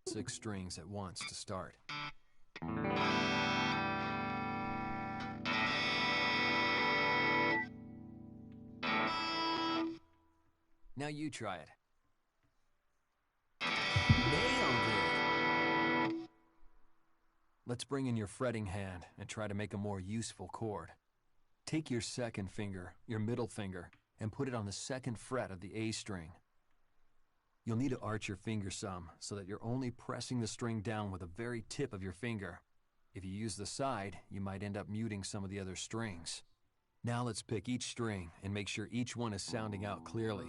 6 strings at once to start. Now you try it. Nailed it! Let's bring in your fretting hand and try to make a more useful chord. Take your second finger, your middle finger, and put it on the 2nd fret of the A string. You'll need to arch your finger some so that you're only pressing the string down with the very tip of your finger. If you use the side, you might end up muting some of the other strings. Now let's pick each string and make sure each one is sounding out clearly.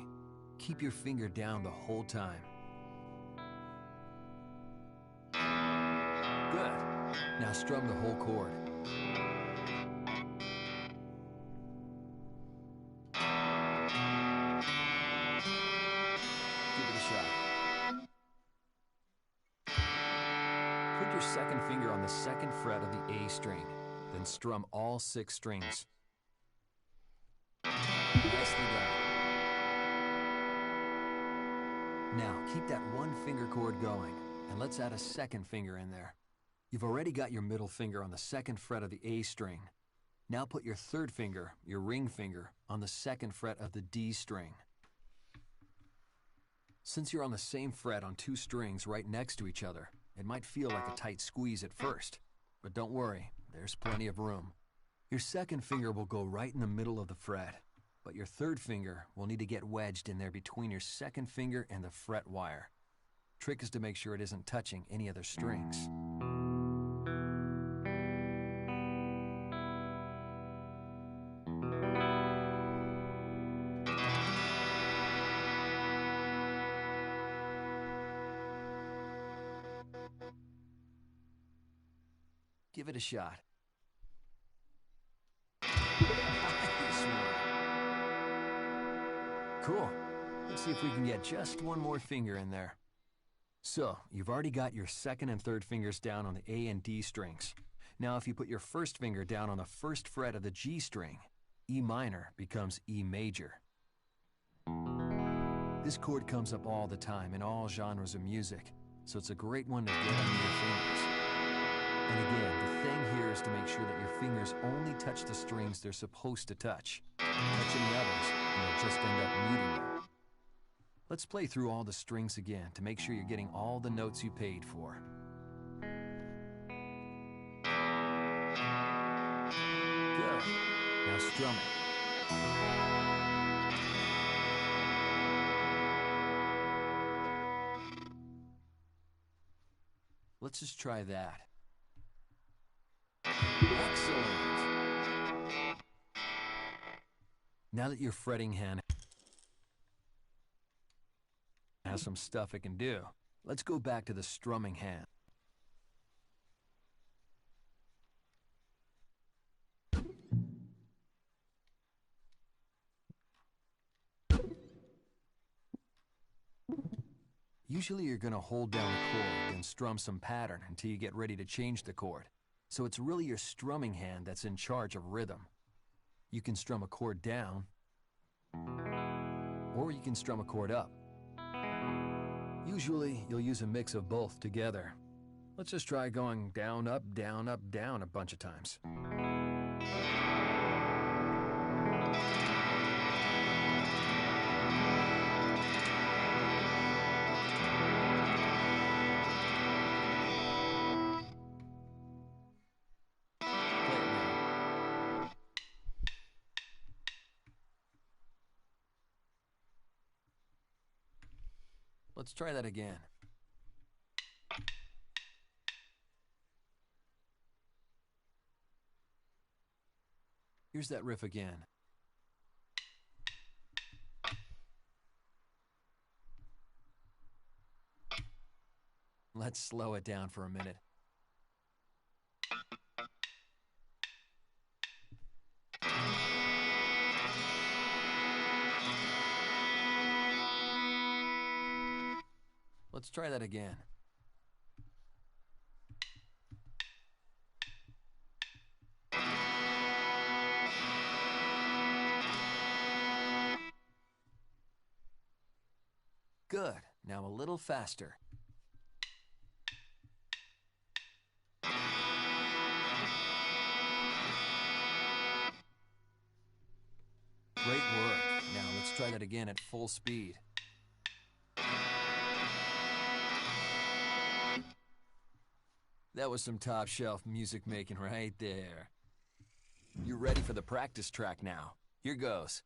Keep your finger down the whole time. Good. Now strum the whole chord. Give it a shot. Put your second finger on the 2nd fret of the A string, then strum all 6 strings. Nicely done. Now keep that 1 finger chord going, and let's add a 2nd finger in there. You've already got your middle finger on the 2nd fret of the A string. Now put your 3rd finger, your ring finger, on the 2nd fret of the D string. Since you're on the same fret on 2 strings right next to each other, it might feel like a tight squeeze at first, but don't worry, there's plenty of room. Your 2nd finger will go right in the middle of the fret, but your 3rd finger will need to get wedged in there between your 2nd finger and the fret wire. Trick is to make sure it isn't touching any other strings. Give it a shot. Nice one. Cool. Let's see if we can get just 1 more finger in there. So, you've already got your 2nd and 3rd fingers down on the A and D strings. Now if you put your 1st finger down on the 1st fret of the G string, E minor becomes E major. This chord comes up all the time in all genres of music, so it's a great one to get under your fingers. And again, the thing here is to make sure that your fingers only touch the strings they're supposed to touch. Touch any others, and you'll just end up muting them. Let's play through all the strings again to make sure you're getting all the notes you paid for. Good. Now strum it. Let's just try that. Excellent! Now that your fretting hand has some stuff it can do, let's go back to the strumming hand. Usually you're going to hold down the chord and strum some pattern until you get ready to change the chord. So it's really your strumming hand that's in charge of rhythm. You can strum a chord down, or you can strum a chord up. Usually you'll use a mix of both together. Let's just try going down, up, down, up, down a bunch of times. Let's try that again. Here's that riff again. Let's slow it down for a minute. Let's try that again. Good. Now a little faster. try that again at full speed. That was some top-shelf music making right there. You're ready for the practice track now. Here goes.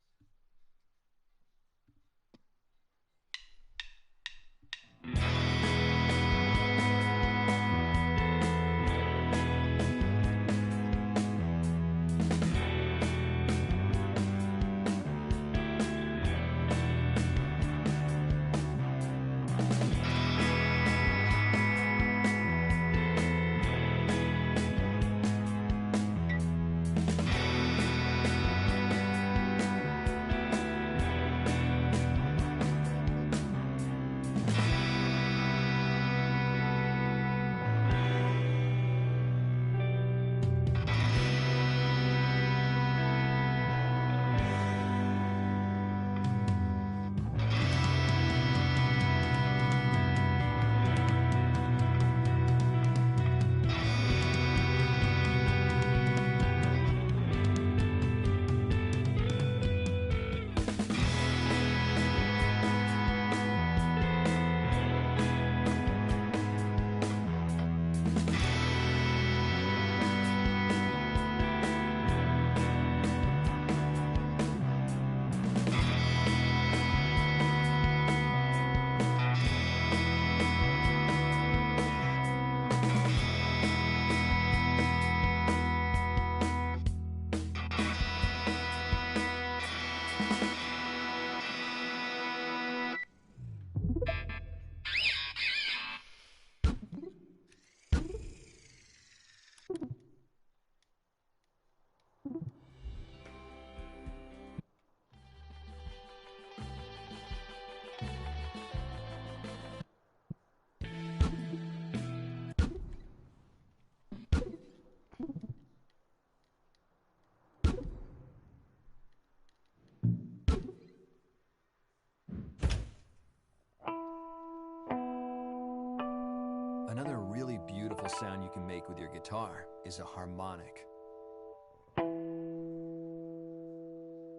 Another really beautiful sound you can make with your guitar is a harmonic.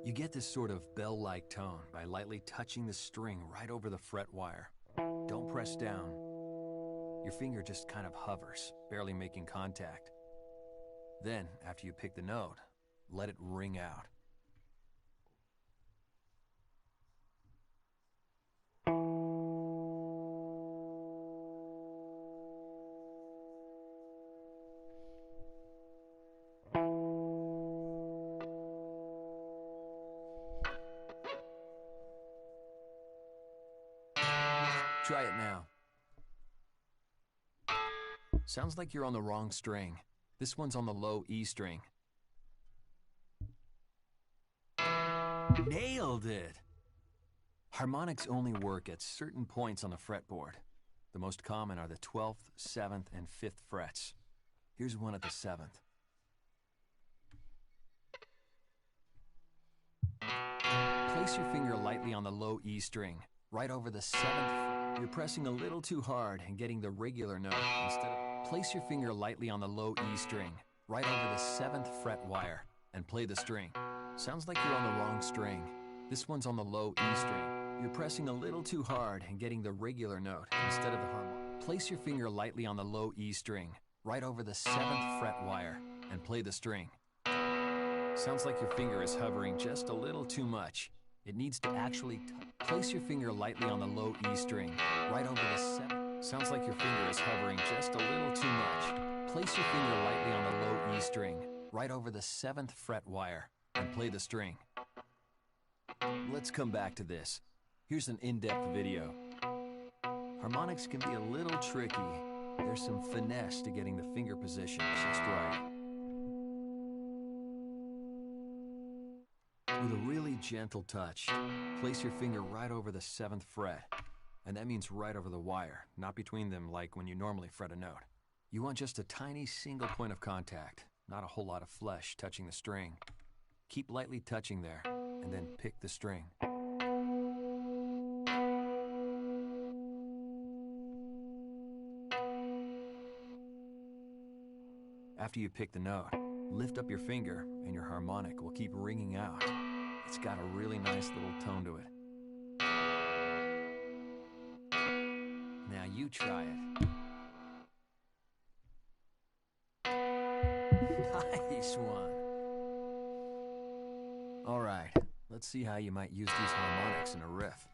You get this sort of bell-like tone by lightly touching the string right over the fret wire. Don't press down. Your finger just kind of hovers, barely making contact. Then, after you pick the note, let it ring out. Try it now. Sounds like you're on the wrong string. This one's on the low E string. Nailed it! Harmonics only work at certain points on the fretboard. The most common are the 12th, 7th, and 5th frets. Here's one at the 7th. Place your finger lightly on the low E string, right over the 7th. You're pressing a little too hard and getting the regular note instead of... Place your finger lightly on the low E string, right over the 7th fret wire, and play the string. Sounds like you're on the wrong string. This one's on the low E string. You're pressing a little too hard and getting the regular note instead of the harmonic. Place your finger lightly on the low E string, right over the 7th fret wire, and play the string. Sounds like your finger is hovering just a little too much. It needs to actually place your finger lightly on the low E string, right over the 7th. Sounds like your finger is hovering just a little too much. Place your finger lightly on the low E string, right over the 7th fret wire, and play the string. Let's come back to this. Here's an in-depth video. Harmonics can be a little tricky. There's some finesse to getting the finger position just right. With a really gentle touch, place your finger right over the 7th fret. And that means right over the wire, not between them like when you normally fret a note. You want just a tiny single point of contact, not a whole lot of flesh touching the string. Keep lightly touching there, and then pick the string. After you pick the note, lift up your finger and your harmonic will keep ringing out. It's got a really nice little tone to it. you try it. Nice one. All right, let's see how you might use these harmonics in a riff.